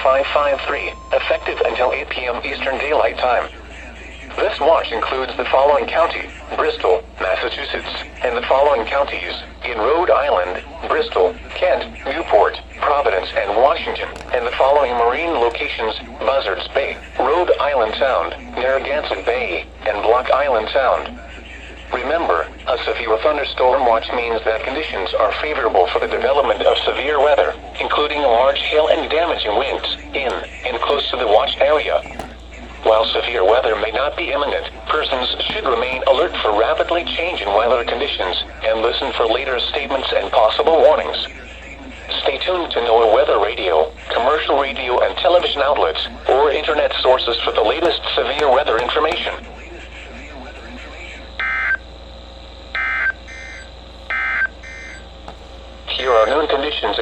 0553, effective until 8 p.m. Eastern Daylight Time. This watch includes the following county: Bristol, Massachusetts, and the following counties: in Rhode Island, Bristol, Kent, Newport, Providence, and Washington, and the following marine locations: Buzzards Bay, Rhode Island Sound, Narragansett Bay, and Block Island Sound. Remember, a severe thunderstorm watch means that conditions are favorable for the development of severe weather, including large hail and damaging winds, in and close to the watch area. While severe weather may not be imminent, persons should remain alert for rapidly changing weather conditions and listen for later statements and possible warnings. Stay tuned to NOAA weather radio, commercial radio and television outlets, or internet sources for the latest severe weather information. Here are known conditions